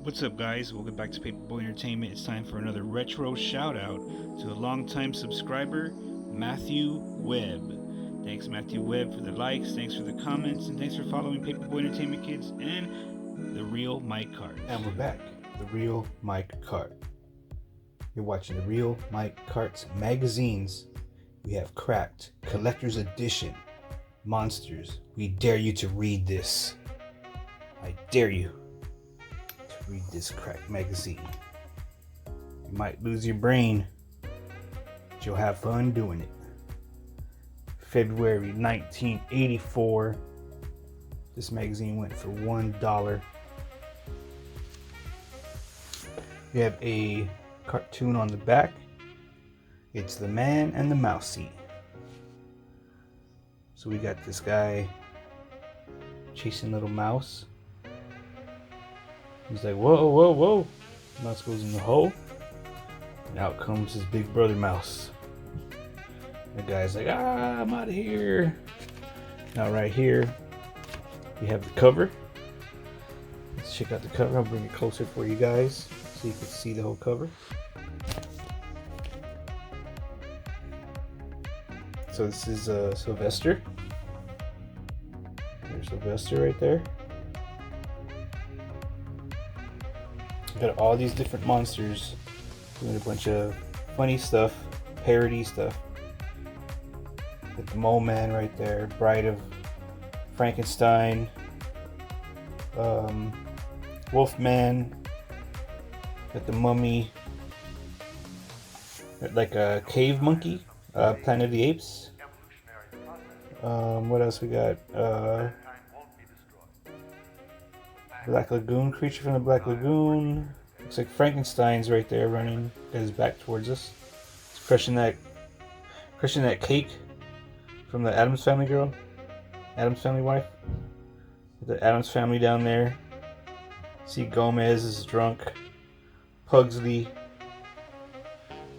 What's up, guys? Welcome back to Paperboy Entertainment. It's time for another retro shout out to a longtime subscriber, Matthew Webb. Thanks, Matthew Webb, for the likes, thanks for the comments, and thanks for following Paperboy Entertainment Kids and The Real Mike Cart. And we're back. The Real Mike Cart. You're watching The Real Mike Cart's magazines. We have Cracked, Collector's Edition, Monsters. We dare you to read this. I dare you to read this Cracked magazine. You might lose your brain, but you'll have fun doing it. February 1984. This magazine went for $1. You have a cartoon on the back. It's the man and the mousey. So we got this guy chasing little mouse. He's like, whoa, whoa, whoa. Mouse goes in the hole. And out comes his big brother mouse. The guy's like, I'm out of here. Now right here, we have the cover. Let's check out the cover. I'll bring it closer for you guys so you can see the whole cover. So this is Sylvester. There's Sylvester right there. Got all these different monsters doing a bunch of funny stuff, parody stuff. Got the Mole Man right there, Bride of Frankenstein, Wolfman, got the Mummy, got like a cave monkey, Planet of the Apes. What else we got? Black Lagoon, creature from the Black Lagoon. Looks like Frankenstein's right there running, got his back towards us. He's crushing that cake from the Addams Family girl, Addams Family wife. The Addams Family down there. See Gomez is drunk, Pugsley,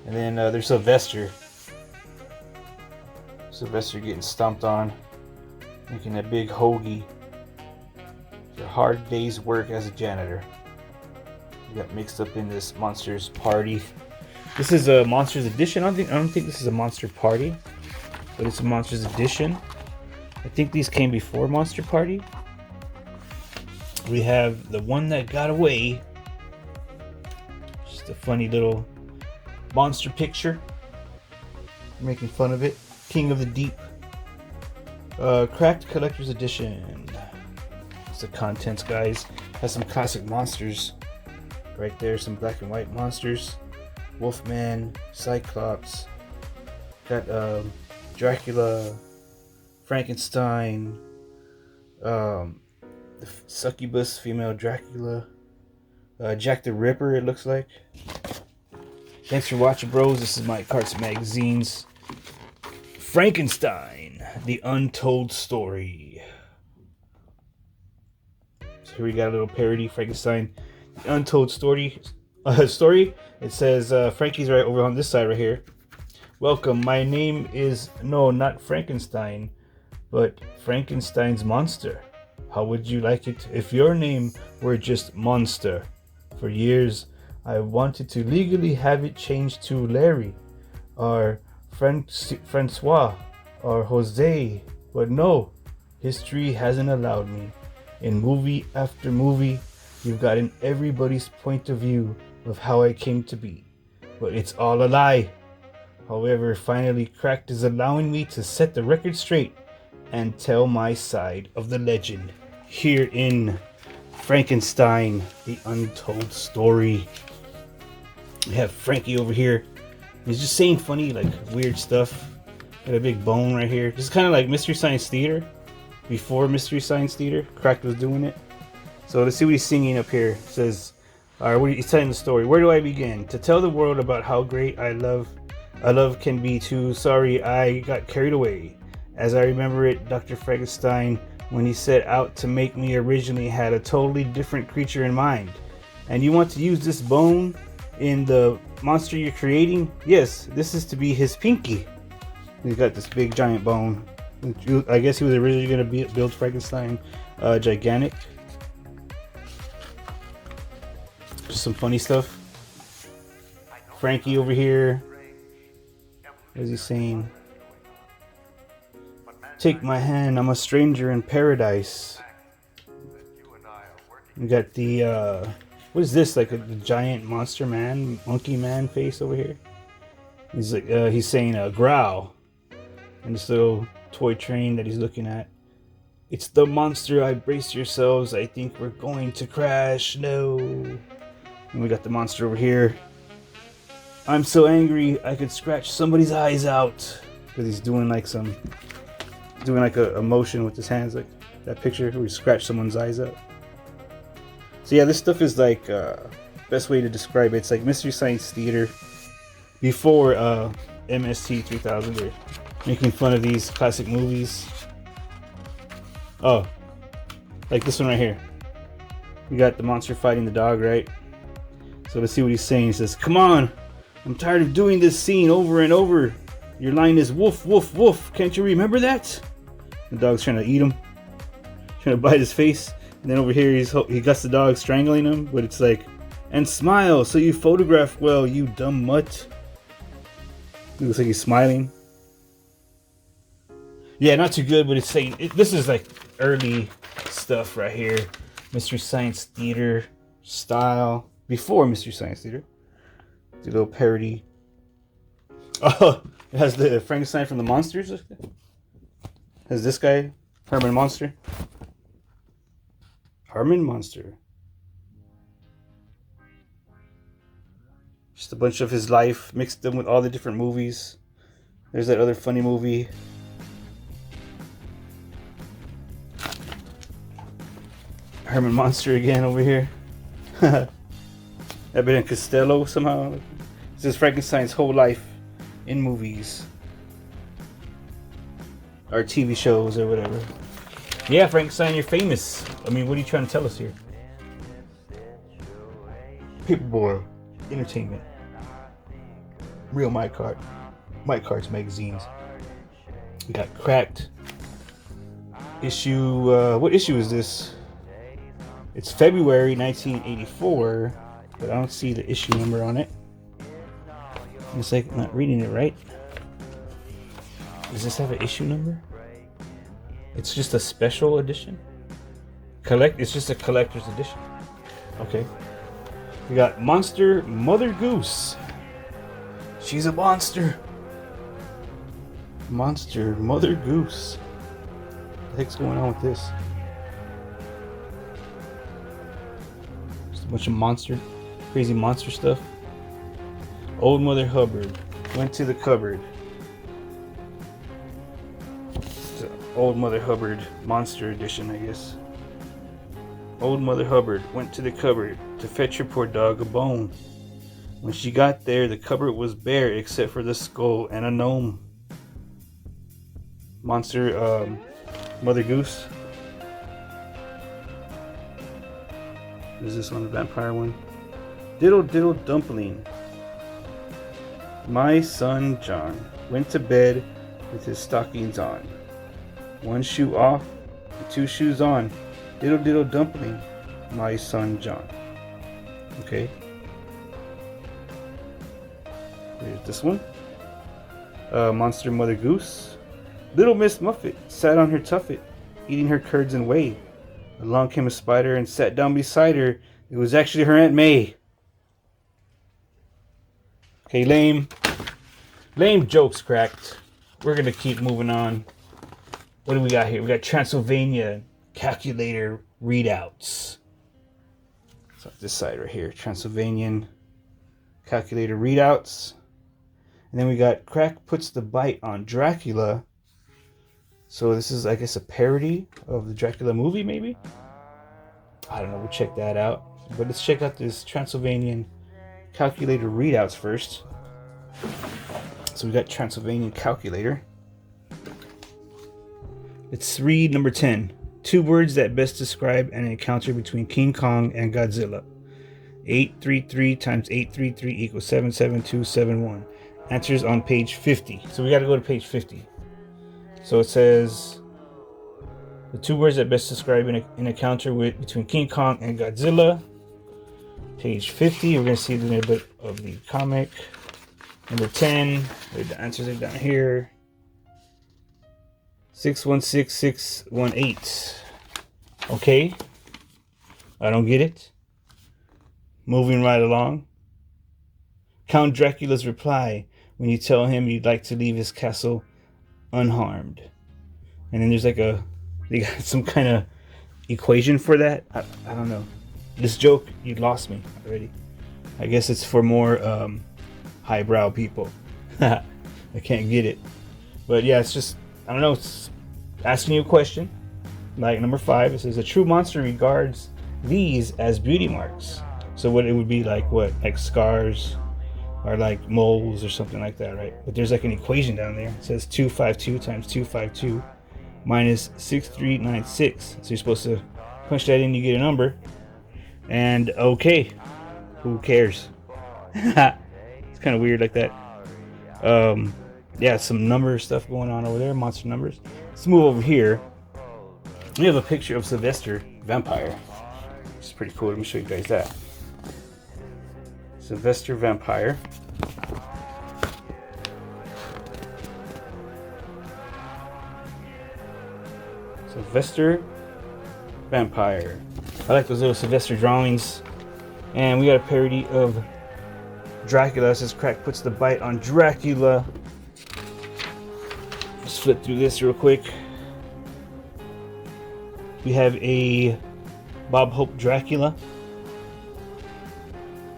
and then there's Sylvester. Sylvester getting stomped on, making that big hoagie. It's a hard day's work as a janitor. We got mixed up in this Monsters Party. This is a Monsters Edition. I don't think this is a Monster Party, but it's a Monsters Edition. I think these came before Monster Party. We have the one that got away. Just a funny little monster picture. Making fun of it. King of the Deep. Cracked Collector's Edition. It's the contents, guys. Has some classic monsters right there. Some black and white monsters. Wolfman, Cyclops. Got Dracula, Frankenstein, the succubus female Dracula, Jack the Ripper, it looks like. Thanks for watching, bros. This is my KARTS Magazines. Frankenstein, the Untold Story. So here we got a little parody, Frankenstein, the Untold Story. It says Frankie's right over on this side right here. Welcome, my name is, no, not Frankenstein, but Frankenstein's monster. How would you like it if your name were just Monster? For years, I wanted to legally have it changed to Larry, or Francois, or Jose, but no, history hasn't allowed me. In movie after movie, you've gotten everybody's point of view of how I came to be, but it's all a lie. However, finally Cracked is allowing me to set the record straight and tell my side of the legend here in Frankenstein, the Untold Story. We have Frankie over here. He's just saying funny, like weird stuff. Got a big bone right here. This is kind of like Mystery Science Theater. Before Mystery Science Theater, Cracked was doing it. So let's see what he's singing up here. It says, he's telling the story. Where do I begin? To tell the world about how great I love can be too. Sorry, I got carried away. As I remember it, Dr. Frankenstein, when he set out to make me, originally had a totally different creature in mind. And you want to use this bone in the monster you're creating? Yes, this is to be his pinky. He's got this big giant bone. I guess he was originally going to build Frankenstein gigantic. Just some funny stuff. Frankie over here. What is he saying? Take my hand, I'm a stranger in paradise. We got the what is this, like a giant monster man, monkey man face over here? He's like he's saying growl. And this little toy train that he's looking at. It's the monster, I brace yourselves, I think we're going to crash, no. And we got the monster over here. I'm so angry I could scratch somebody's eyes out. Because he's doing like a motion with his hands, like that picture where he scratched someone's eyes out. So yeah, this stuff is like best way to describe it. It's like Mystery Science Theater before MST 3000. They're making fun of these classic movies. Oh, like this one right here. We got the monster fighting the dog, right? So let's see what he's saying. He says, "Come on, I'm tired of doing this scene over and over. Your line is woof, woof, woof. Can't you remember that?" The dog's trying to eat him, trying to bite his face. And then over here, he got the dog strangling him, but it's like, "And smile, so you photograph well, you dumb mutt." It looks like he's smiling. Yeah, not too good, but it's saying this is like early stuff right here. Mystery Science Theater style. Before Mystery Science Theater. The little parody. Oh, it has the Frankenstein from the Monsters. Has this guy, Herman Monster. Herman Monster. Just a bunch of his life, mixed in with all the different movies. There's that other funny movie. Herman Monster again over here. Abbott and Costello somehow. This is Frankenstein's whole life in movies. Or TV shows or whatever. Yeah, Frankenstein, you're famous. I mean, what are you trying to tell us here? Paperboy Entertainment. Real KARTS magazines. We got Cracked. Issue, what issue is this? It's February 1984, but I don't see the issue number on it. It's like I'm not reading it right. Does this have an issue number? It's just a special edition? It's just a collector's edition. Okay. We got Monster Mother Goose. She's a monster. Monster Mother Goose. What the heck's going on with this? Just a bunch of crazy monster stuff. Old Mother Hubbard went to the cupboard. It's the Old Mother Hubbard Monster Edition, I guess. Old Mother Hubbard went to the cupboard to fetch her poor dog a bone. When she got there, the cupboard was bare except for the skull and a gnome. Monster Mother Goose. Is this one the vampire one? Diddle Diddle Dumpling. My son John went to bed with his stockings on. One shoe off and two shoes on. Diddle Diddle Dumpling. My son John. Okay. Here's this one. Monster Mother Goose. Little Miss Muffet sat on her tuffet, eating her curds and whey. Along came a spider and sat down beside her. It was actually her Aunt May. Okay, lame jokes, Cracked. We're gonna keep moving on. What do we got here? We got Transylvania calculator readouts. So this side right here, Transylvanian calculator readouts. And then we got Crack puts the bite on Dracula. So this is, I guess, a parody of the Dracula movie, maybe? I don't know, we'll check that out. But let's check out this Transylvanian calculator readouts first. So we got Transylvanian calculator. Let's read number 10. 2 words that best describe an encounter between King Kong and Godzilla. 833 times 833 equals 77271. Answers on page 50. So we got to go to page 50. So it says the 2 words that best describe an encounter between King Kong and Godzilla. Page 50, we're going to see a little bit of the comic. Number 10, the answers are down here. 616618. Okay. I don't get it. Moving right along. Count Dracula's reply when you tell him you'd like to leave his castle unharmed. And then there's like they got some kind of equation for that. I don't know. This joke, you lost me already. I guess it's for more highbrow people. I can't get it. But yeah, it's just, I don't know, it's asking you a question. Like number 5, it says a true monster regards these as beauty marks. So what it would be like, what, like scars or like moles or something like that, right? But there's like an equation down there. It says 252 times 252 minus 6396. So you're supposed to punch that in, you get a number. And okay, who cares? It's kind of weird like that. Yeah, some number stuff going on over there, monster numbers. Let's move over here. We have a picture of Sylvester Vampire. It's pretty cool. Let me show you guys that. Sylvester Vampire. Sylvester Vampire. I like those little Sylvester drawings. And we got a parody of Dracula. It says Crack puts the bite on Dracula. Let's flip through this real quick. We have a Bob Hope Dracula.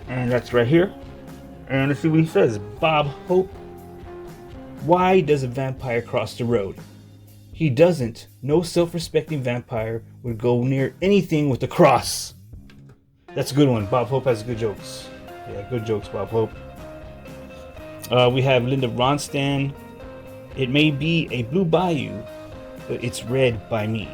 And that's right here. And let's see what he says. Bob Hope. Why does a vampire cross the road? He doesn't. No self-respecting vampire would go near anything with a cross. That's a good one. Bob Hope has good jokes. Yeah, good jokes, Bob Hope. We have Linda Ronstadt. It may be a blue bayou, but it's red by me.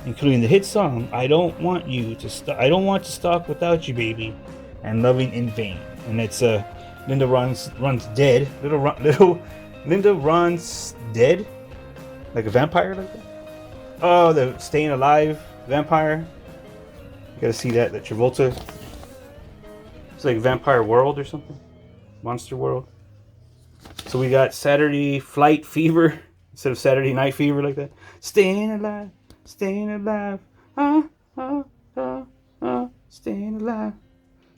Including the hit song, I don't want to stalk without you, baby, and Loving in Vain. And it's Linda Ronstadt. Little Linda Ronstadt. Like a vampire like that? Oh, the Staying Alive vampire. You gotta see that Travolta. It's like Vampire World or something. Monster World. So we got Saturday Flight Fever instead of Saturday Night Fever like that. Staying alive, staying alive. Staying alive.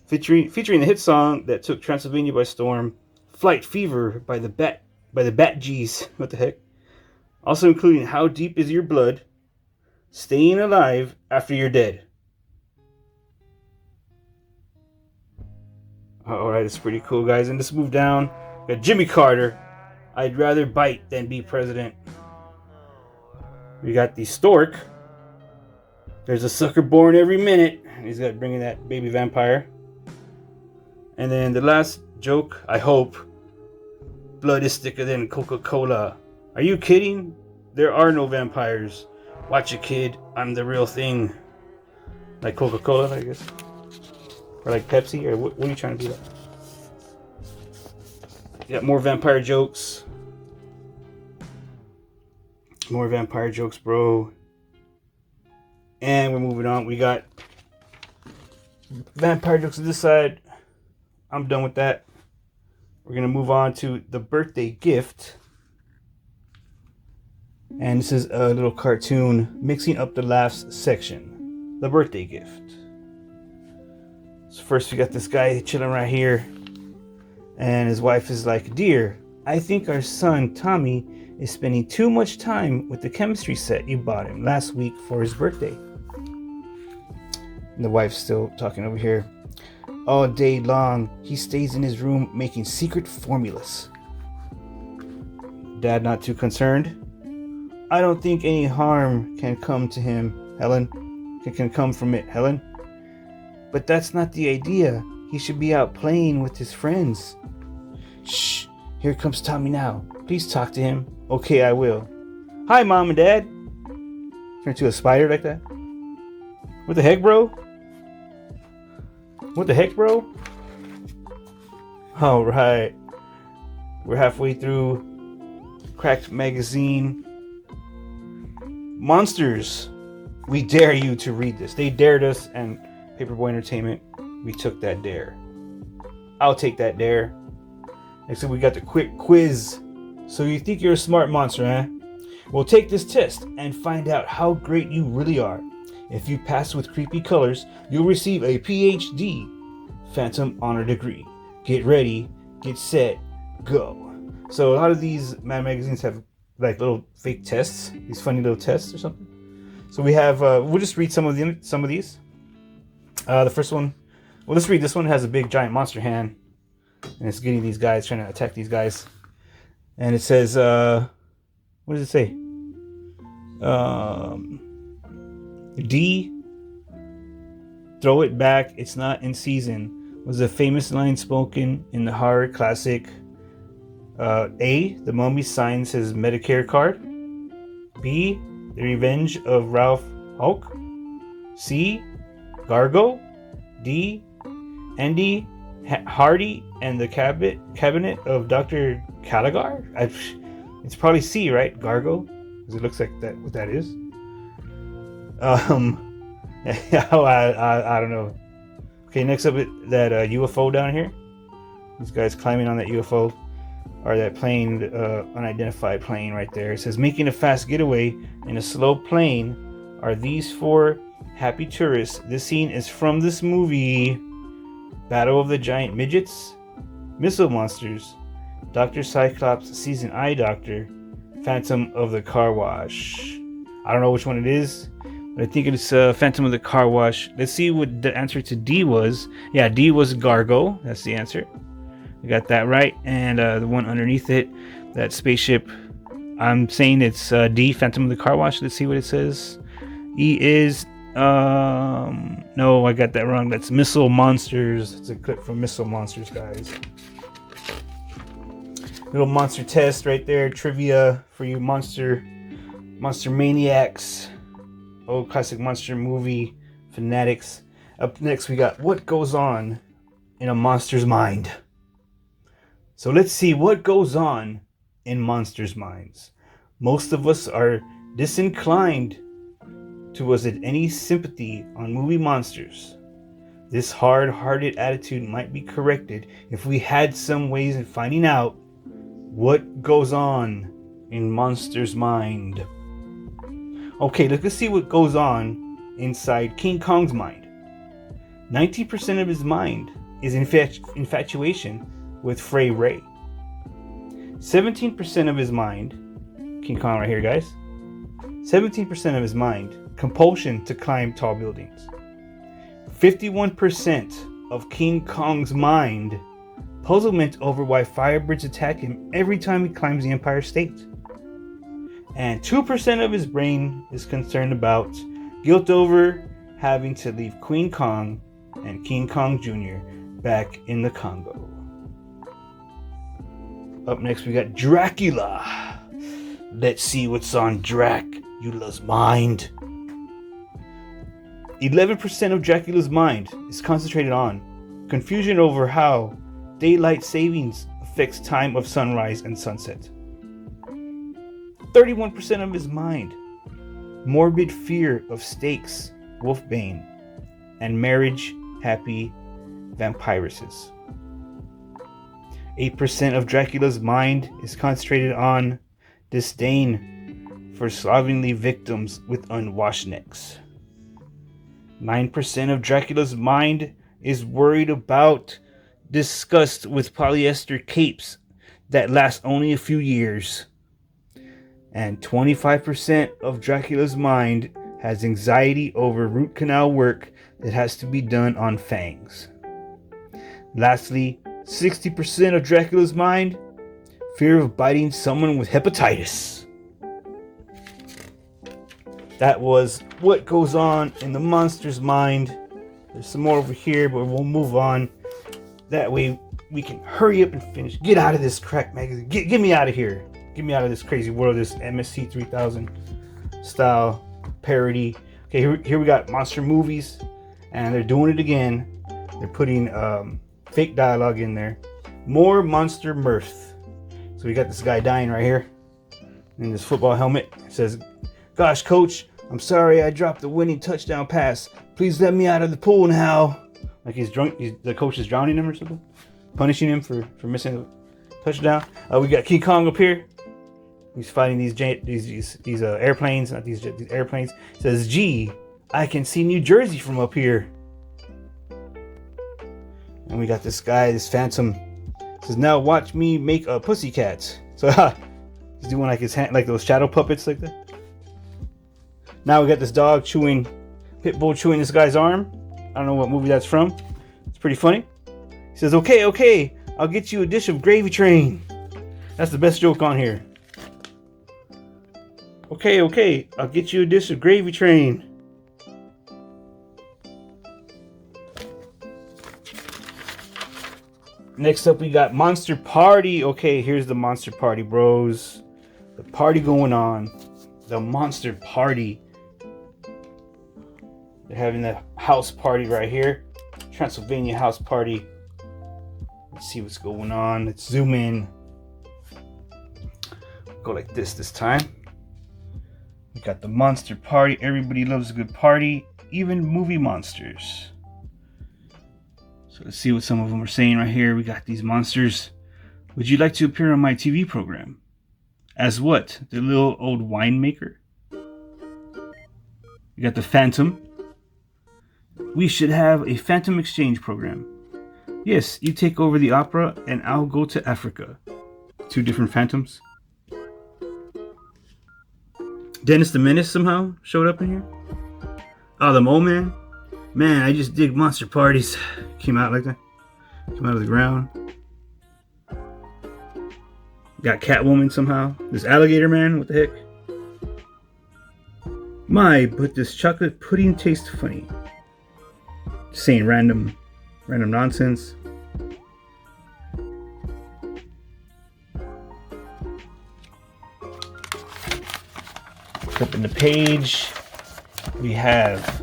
Featuring the hit song that took Transylvania by storm, Flight Fever by the Bat Gees. What the heck? Also including How Deep Is Your Blood, Staying Alive After You're Dead. Alright, it's pretty cool, guys. And let's move down. We got Jimmy Carter. I'd rather bite than be president. We got the Stork. There's a sucker born every minute. And he's got bringing that baby vampire. And then the last joke, I hope. Blood is thicker than Coca-Cola. Are you kidding? There are no vampires. Watch it, kid. I'm the real thing. Like Coca-Cola, I guess. Or like Pepsi? Or what are you trying to be like? Got more vampire jokes. More vampire jokes, bro. And we're moving on. We got vampire jokes on this side. I'm done with that. We're going to move on to the birthday gift. And this is a little cartoon mixing up the laughs section. The birthday gift. So first we got this guy chilling right here. And his wife is like, "Dear, I think our son Tommy is spending too much time with the chemistry set you bought him last week for his birthday." And the wife's still talking over here. "All day long, he stays in his room making secret formulas." Dad not too concerned. "I don't think any harm can come to him, Helen. Can come from it, Helen. But that's not the idea. He should be out playing with his friends." "Shh, here comes Tommy now. Please talk to him." "Okay, I will." "Hi, Mom and Dad." Turn into a spider like that? What the heck, bro? What the heck, bro? Alright. We're halfway through Cracked Magazine. Monsters. We dare you to read this. They dared us, and Paperboy Entertainment we took that dare. I'll take that dare. Next up, we got the quick quiz. So you think you're a smart monster, huh? Well, take this test and find out how great you really are. If you pass with creepy colors, you'll receive a PhD, Phantom Honor Degree. Get ready, get set, go. So a lot of these Mad magazines have like little fake tests, these funny little tests or something. So we have, we'll just read some of these. The first one, well, let's read this one. It has a big giant monster hand, and it's getting these guys, trying to attack these guys. And it says, what does it say? D, throw it back, it's not in season, was a famous line spoken in the horror classic. A, the mummy signs his Medicare card. B, the revenge of Ralph Hulk. C, Gargo. D, Andy Hardy and the cabinet of Dr. Caligar. It's probably C, right? Gargo, because it looks like that. What that is? I don't know. Okay, next up, that UFO down here. These guys climbing on that UFO, or that plane, unidentified plane right there. It says, making a fast getaway in a slow plane are these four happy tourists. This scene is from this movie: Battle of the Giant Midgets, Missile Monsters, Dr. Cyclops sees an eye doctor, Phantom of the Car Wash. I don't know which one it is, but I think it's Phantom of the Car Wash. Let's see what the answer to D was. Yeah, D was Gargo. That's the answer. We got that right. And the one underneath it, that spaceship, I'm saying it's D, Phantom of the Car Wash. Let's see what it says. E is, no, I got that wrong. That's Missile Monsters. It's a clip from Missile Monsters, guys. Little monster test right there. Trivia for you monster maniacs. Old classic monster movie fanatics. Up next, we got what goes on in a monster's mind. So let's see what goes on in monsters' minds. Most of us are disinclined towards any sympathy on movie monsters. This hard-hearted attitude might be corrected if we had some ways of finding out what goes on in monsters' mind. Okay, let's see what goes on inside King Kong's mind. 90% of his mind is infatuation with Fray Ray. 17% of his mind, King Kong right here, guys. 17% of his mind, compulsion to climb tall buildings. 51% of King Kong's mind, puzzlement over why Firebirds attack him every time he climbs the Empire State. And 2% of his brain is concerned about guilt over having to leave Queen Kong and King Kong Jr. back in the Congo. Up next, we got Dracula. Let's see what's on Dracula's mind. 11% of Dracula's mind is concentrated on confusion over how daylight savings affects time of sunrise and sunset. 31% of his mind, morbid fear of snakes, wolfbane, and marriage-happy vampiresses. 8% of Dracula's mind is concentrated on disdain for slovenly victims with unwashed necks. 9% of Dracula's mind is worried about disgust with polyester capes that last only a few years. And 25% of Dracula's mind has anxiety over root canal work that has to be done on fangs. Lastly, 60% of Dracula's mind, fear of biting someone with hepatitis. That was what goes on in the monster's mind. There's some more over here, but we'll move on. That way we can hurry up and finish. Get out of this crack magazine. Get me out of here. Get me out of this crazy world, this MST 3000 style parody. Okay, here we got monster movies, and they're doing it again. They're putting fake dialogue in there. More monster mirth. So we got this guy dying right here in this football helmet. It says, "Gosh, coach, I'm sorry I dropped the winning touchdown pass. Please let me out of the pool now. Like he's drunk. The coach is drowning him or something, punishing him for missing a touchdown. We got King Kong up here. He's fighting these airplanes, not these airplanes. He says, "Gee, I can see New Jersey from up here." And we got this guy, this Phantom. Says, "Now watch me make a pussycat." So he's doing like his hand, like those shadow puppets, like that. Now we got this dog chewing, Pitbull chewing this guy's arm. I don't know what movie that's from. It's pretty funny. He says, okay, I'll get you a dish of gravy train. That's the best joke on here. Okay, I'll get you a dish of gravy train. Next up, we got Monster Party. Okay, here's the Monster Party, bros. The party going on. The Monster Party. They're having the house party right here. Transylvania house party. Let's see what's going on. Let's zoom in. Go like this time. We got the Monster Party. Everybody loves a good party. Even movie monsters. So let's see what some of them are saying right here. We got these monsters. Would you like to appear on my TV program? As what? The little old winemaker? We got the Phantom. We should have a Phantom exchange program. Yes, you take over the opera and I'll go to Africa. 2 different Phantoms. Dennis the Menace somehow showed up in here. Oh, the Mole Man. Man, I just dig monster parties. Came out like that. Came out of the ground. Got Catwoman somehow. This Alligator Man, what the heck? My, but this chocolate pudding tastes funny. Just saying random nonsense. Flipping the page, we have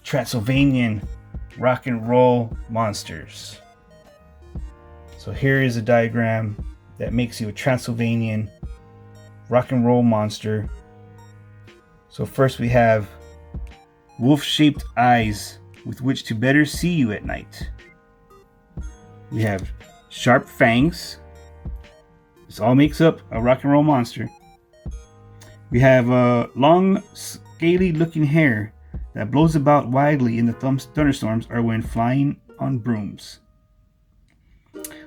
Transylvanian rock and roll monsters. So here is a diagram that makes you a Transylvanian rock and roll monster. So first we have wolf-shaped eyes with which to better see you at night. We have sharp fangs. This all makes up a rock and roll monster. We have long, scaly looking hair that blows about widely in the thunderstorms or when flying on brooms.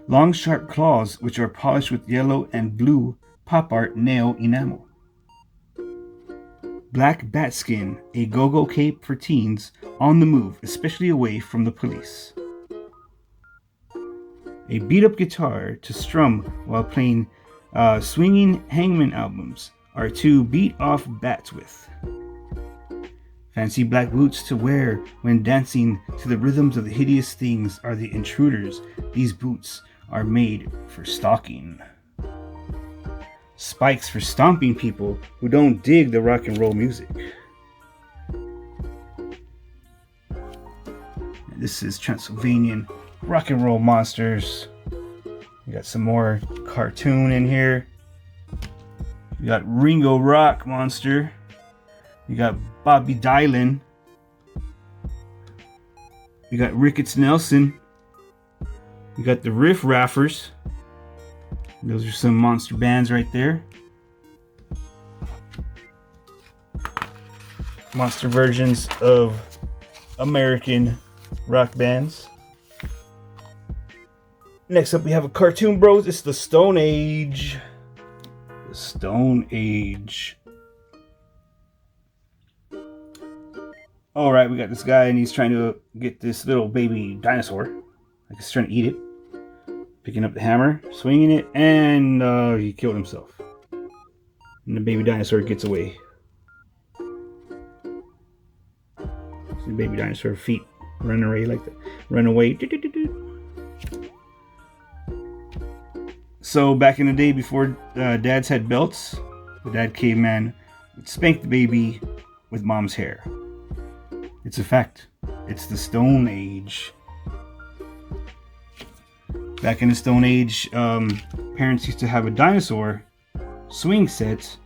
Long, sharp claws which are polished with yellow and blue pop art nail enamel. Black bat skin, a go-go cape for teens on the move, especially away from the police. A beat-up guitar to strum while playing swinging hangman albums are to beat off bats with. Fancy black boots to wear when dancing to the rhythms of the hideous things are the intruders. These boots are made for stalking. Spikes for stomping people who don't dig the rock and roll music. And this is Transylvanian rock and roll monsters. We got some more cartoon in here. We got Ringo Rock monster. We got Bobby Dylan. We got Ricketts Nelson. We got the Riff Raffers. Those are some monster bands right there. Monster versions of American rock bands. Next up we have a cartoon, bros. It's the Stone Age. The Stone Age. Alright, we got this guy and he's trying to get this little baby dinosaur. Like he's trying to eat it. Picking up the hammer, swinging it, and he killed himself. And the baby dinosaur gets away. See the baby dinosaur feet run away like that. Run away. So back in the day before dads had belts, the dad caveman would spank the baby with mom's hair. It's a fact. It's the Stone Age. Back in the Stone Age, parents used to have a dinosaur swing set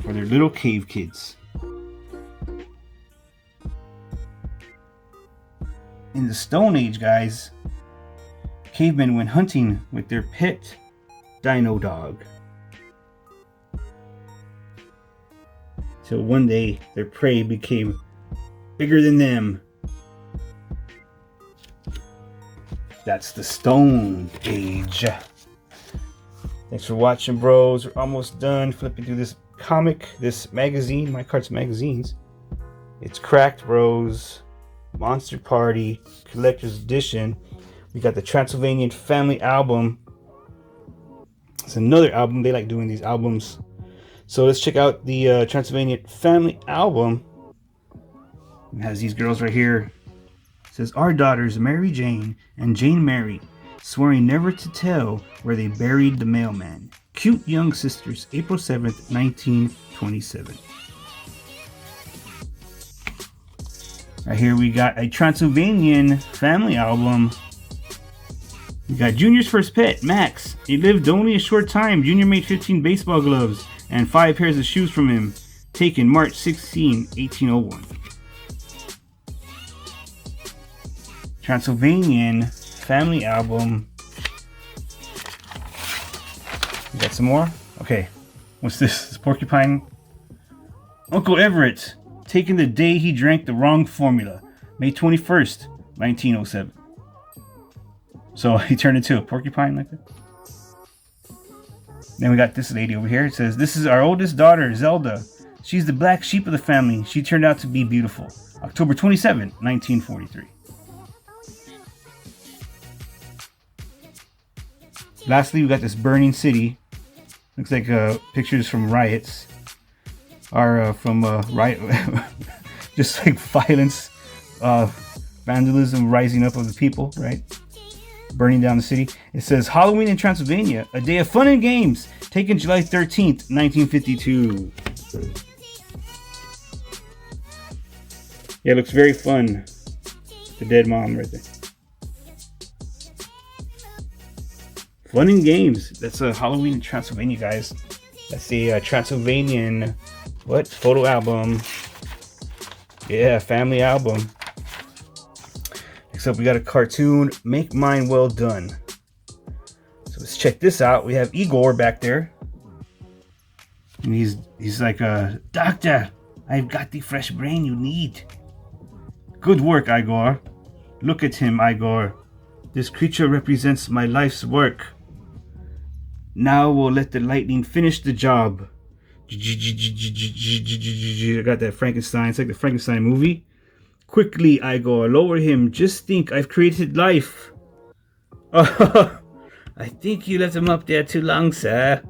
for their little cave kids. in the Stone Age, guys, cavemen went hunting with their pet dino dog. Till one day their prey became bigger than them. That's the Stone Age. Thanks for watching, bros. We're almost done flipping through this comic, this magazine, my KARTS Magazines. It's Cracked, bros. Monster Party Collector's Edition. We got the Transylvanian Family album. It's another album. They like doing these albums. So let's check out the Transylvanian Family album. It has these girls right here. It says, our daughters Mary Jane and Jane Mary, swearing never to tell where they buried the mailman. Cute young sisters, April 7th, 1927. Right here we got a Transylvanian Family album. We got Junior's first pet, Max. He lived only a short time. Junior made 15 baseball gloves and 5 pairs of shoes from him. Taken March 16, 1801. Transylvanian Family album. You got some more? Okay. What's this? It's Porcupine. Uncle Everett. Taken the day he drank the wrong formula. May 21st, 1907. So he turned into a porcupine like that. Then we got this lady over here. It says, this is our oldest daughter, Zelda. She's the black sheep of the family. She turned out to be beautiful. October 27, 1943. Lastly, we got this burning city. Looks like pictures from riots. Are from riot, just like violence, vandalism rising up of the people, right? Burning down the city. It says Halloween in Transylvania, a day of fun and games, taken July 13th, 1952. Yeah, it looks very fun. The dead mom right there. Fun and games. That's a Halloween in Transylvania, guys. That's the Transylvanian photo album. Yeah, family album. Next up, we got a cartoon, Make Mine Well Done. So let's check this out. We have Igor back there. And he's like, Doctor, I've got the fresh brain you need. Good work, Igor. Look at him, Igor. This creature represents my life's work. Now we'll let the lightning finish the job. I got that Frankenstein. It's like the Frankenstein movie. Quickly, Igor, lower him. Just think, I've created life. Oh, I think you left him up there too long, sir.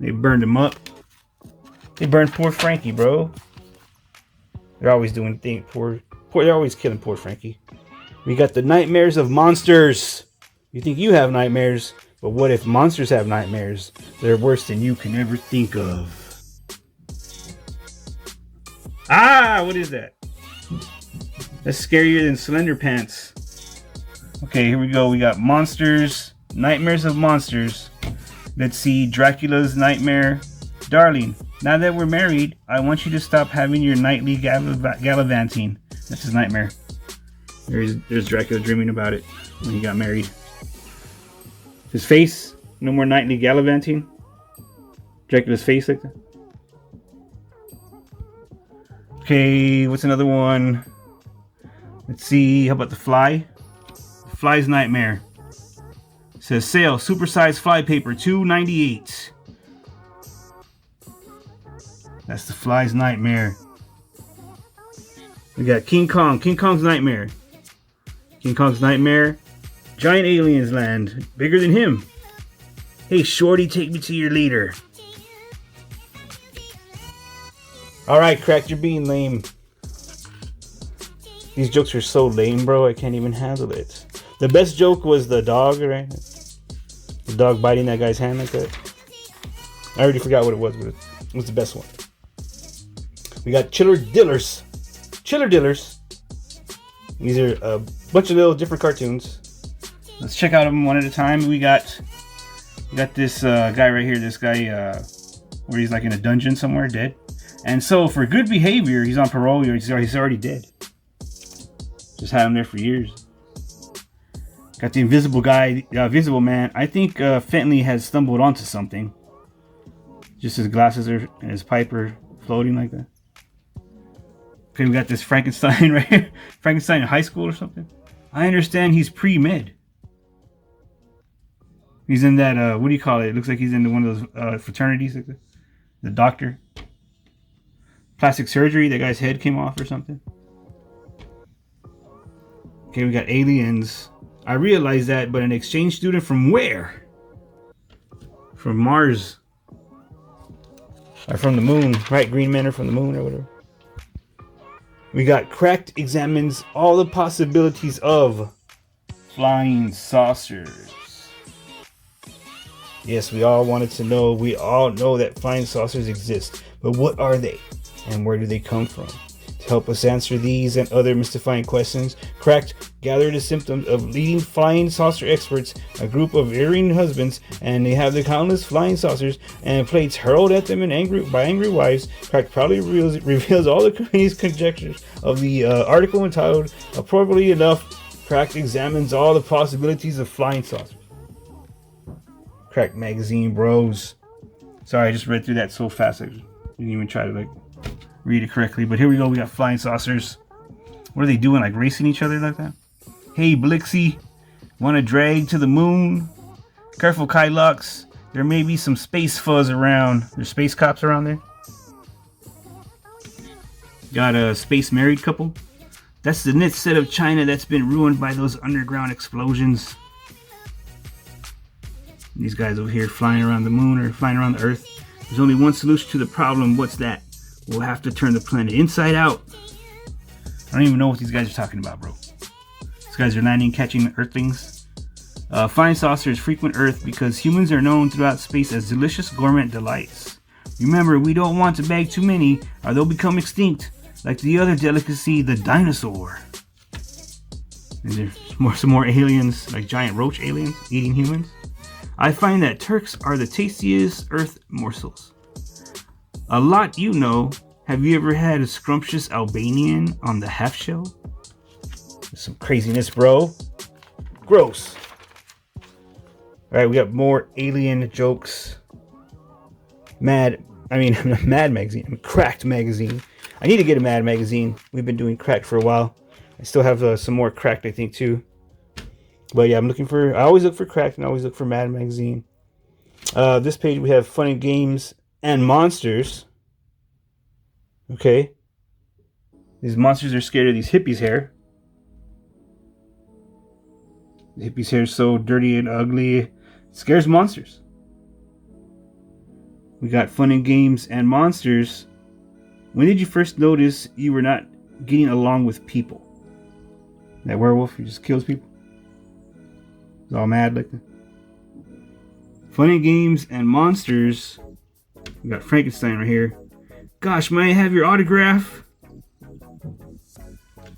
They burned him up. They burned poor Frankie, bro. They're always doing things. They're always killing poor Frankie. We got the Nightmares of Monsters. You think you have nightmares, but what if monsters have nightmares? They're worse than you can ever think of. Ah, what is that? That's scarier than Slender Pants. Okay, here we go. We got Monsters, Nightmares of Monsters. Let's see, Dracula's Nightmare. Darling, now that we're married, I want you to stop having your nightly gallivanting. That's his nightmare. There's Dracula dreaming about it when he got married. His face, no more nightly gallivanting. Dracula's face like that. Okay, what's another one? Let's see, how about the Fly? The Fly's Nightmare. It says sale, supersized fly paper, $2.98. That's the Fly's Nightmare. We got King Kong, King Kong's Nightmare. King Kong's Nightmare. Giant aliens land, bigger than him. Hey, shorty, take me to your leader. Alright, Cracked, you're being lame. These jokes are so lame, bro, I can't even handle it. The best joke was the dog, right? The dog biting that guy's hand like that. I already forgot what it was, but it was the best one. We got Chiller Dillers. Chiller Dillers. These are a bunch of little different cartoons. Let's check out them one at a time. We got this guy right here. This guy where he's like in a dungeon somewhere, dead. And so for good behavior, he's on parole. He's already dead. Just had him there for years. Got the invisible guy, Invisible Man. I think Fentley has stumbled onto something. Just his glasses are and his pipe are floating like that. Okay, we got this Frankenstein right here. Frankenstein in high school or something. I understand he's pre-med. He's in that, what do you call it? It looks like he's in one of those fraternities. Like the doctor. Plastic surgery, that guy's head came off or something. Okay, we got aliens. I realized that, but an exchange student from where? From Mars. Or from the moon, right? Green men are from the moon or whatever. We got Cracked examines all the possibilities of flying saucers. Yes, we all wanted to know. We all know that flying saucers exist, but what are they, and where do they come from? To help us answer these and other mystifying questions, Cracked gathered the symptoms of leading flying saucer experts, a group of erring husbands, and they have the countless flying saucers and plates hurled at them by angry wives. Cracked proudly reveals all the community's conjectures of the article entitled, appropriately enough, Cracked examines all the possibilities of flying saucers. Cracked magazine, bros. Sorry, I just read through that so fast I didn't even try to read it correctly. But here we go. We got flying saucers. What are they doing? Like racing each other like that? Hey, Blixie, want to drag to the moon? Careful, Kylux. There may be some space fuzz around. There's space cops around there. Got a space married couple. That's the knit set of China that's been ruined by those underground explosions. These guys over here flying around the moon or flying around the Earth. There's only one solution to the problem. What's that? We'll have to turn the planet inside out. I don't even know what these guys are talking about, bro. These guys are landing, catching Earthlings. Flying saucers frequent Earth because humans are known throughout space as delicious gourmet delights. Remember, we don't want to bag too many or they'll become extinct, like the other delicacy, the dinosaur. And there's some more aliens, like giant roach aliens eating humans. I find that Turks are the tastiest Earth morsels. A lot you know. Have you ever had a scrumptious Albanian on the half shell? There's some craziness, bro. Gross. Alright, we got more alien jokes. Mad magazine. Cracked magazine. I need to get a Mad magazine. We've been doing Cracked for a while. I still have some more Cracked, I think, too. But yeah, I always look for Cracked and I always look for Mad magazine. This page we have Fun and Games and Monsters. Okay. These monsters are scared of these hippies' hair. The hippies' hair is so dirty and ugly. It scares monsters. We got Fun and Games and Monsters. When did you first notice you were not getting along with people? That werewolf who just kills people? He's all mad like that. Fun and Games and Monsters. We got Frankenstein right here. Gosh, may I have your autograph?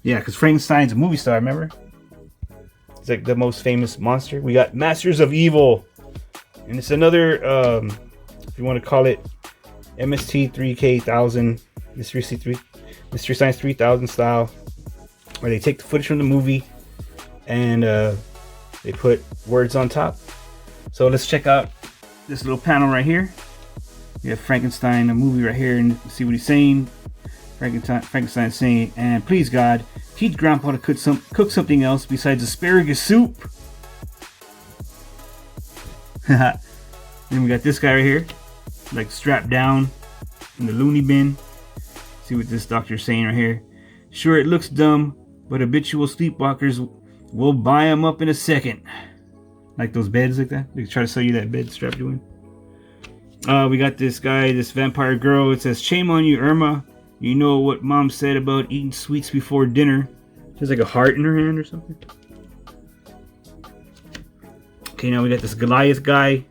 Yeah, because Frankenstein's a movie star, remember? He's like the most famous monster. We got Masters of Evil. And it's another, if you want to call it, MST3K1000, Mystery Science 3000 style. Where they take the footage from the movie and they put words on top. So let's check out this little panel right here. We have Frankenstein, a movie right here, and see what he's saying. Frankenstein saying, and please God, teach Grandpa to cook something else besides asparagus soup. Then we got this guy right here, like strapped down in the loony bin. See what this doctor's saying right here. Sure, it looks dumb, but habitual sleepwalkers will buy them up in a second. Like those beds like that. They try to sell you that bed strapped you in. We got this guy, this vampire girl. It says, shame on you, Irma. You know what Mom said about eating sweets before dinner. There's like a heart in her hand or something. Okay, now we got this Goliath guy.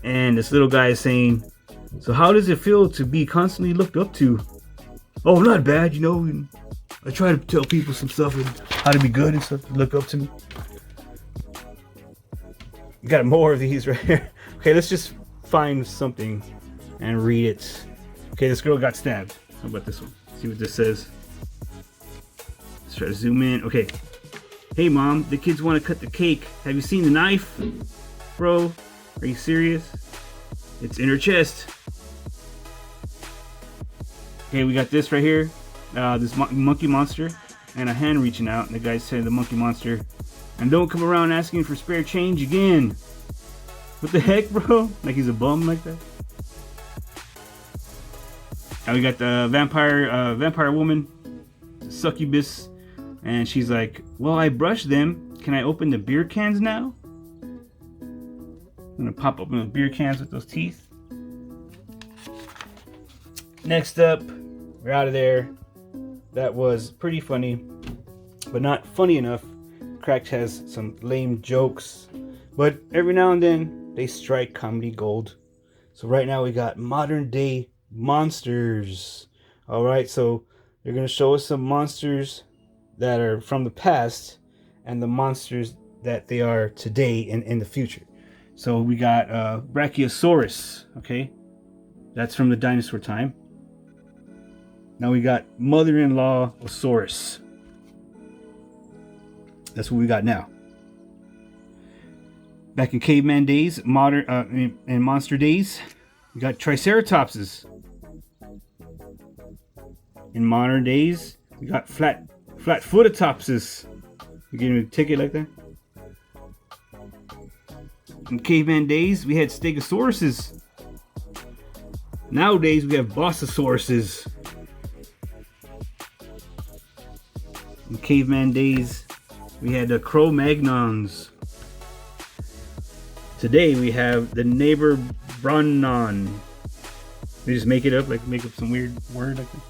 And this little guy is saying, so how does it feel to be constantly looked up to? Oh, not bad, you know. I try to tell people some stuff and how to be good and stuff. Look up to me. We got more of these right here. Okay, let's just find something and read it. Okay, this girl got stabbed. How about this one? See what this says. It's try to zoom in. Okay. Hey mom, the kids want to cut the cake. Have you seen the knife? Bro, are you serious? It's in her chest. Okay, we got this right here. This monkey monster and a hand reaching out. And the guy said, the monkey monster, and don't come around asking for spare change again. What the heck, bro? Like he's a bum like that? And we got the vampire woman, succubus. And she's like, well, I brushed them. Can I open the beer cans now? I'm gonna pop open the beer cans with those teeth. Next up, we're out of there. That was pretty funny, but not funny enough. Cracked has some lame jokes, but every now and then they strike comedy gold. So right now we got modern day monsters. All right, so they're gonna show us some monsters that are from the past and the monsters that they are today in the future. So we got Brachiosaurus, okay? That's from the dinosaur time. Now we got mother-in-law Osaurus. That's what we got now. Back in caveman days, in monster days, we got Triceratopses. In modern days, we got flat-footopses. You getting a ticket like that? In caveman days, we had Stegosauruses. Nowadays, we have Bossosauruses. In caveman days, we had the Cro-Magnons. Today, we have the neighbor Bronon. They just make it up, like make up some weird word like that.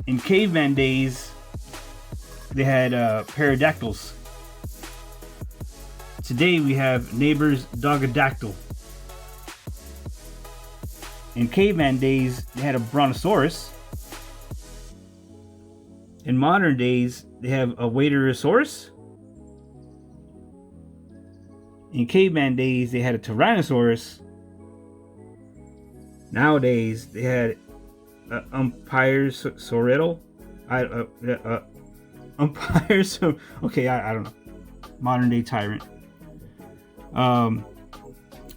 In caveman days, they had pterodactyls. Today we have neighbor's dogodactyl. In caveman days, they had a brontosaurus. In modern days, they have a waiterosaurus. In caveman days, they had a tyrannosaurus. Nowadays, they had umpires-sauridal. Umpires. Okay, I don't know. Modern day tyrant.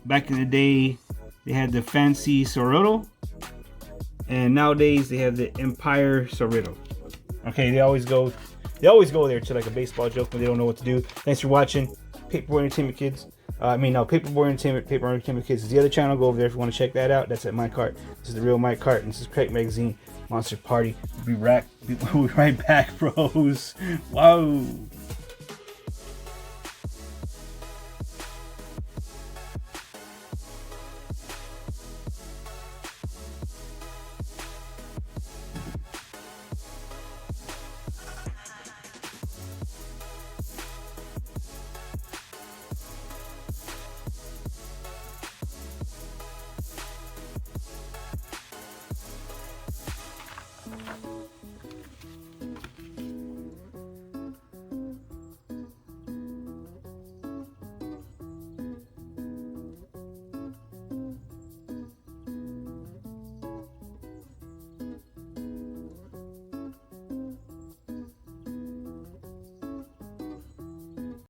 Back in the day, they had the fancy sauridal, and nowadays they have the empire sauridal. Okay, they always go there to like a baseball joke when they don't know what to do. Thanks for watching, Paperboy Entertainment Kids. Paperboy Entertainment, Paper Entertainment Kids is the other channel. Go over there if you want to check that out. That's at my cart. This is the real Mike Cart, and this is KARTS Magazine Monster Party. We'll be right back, bros. Wow.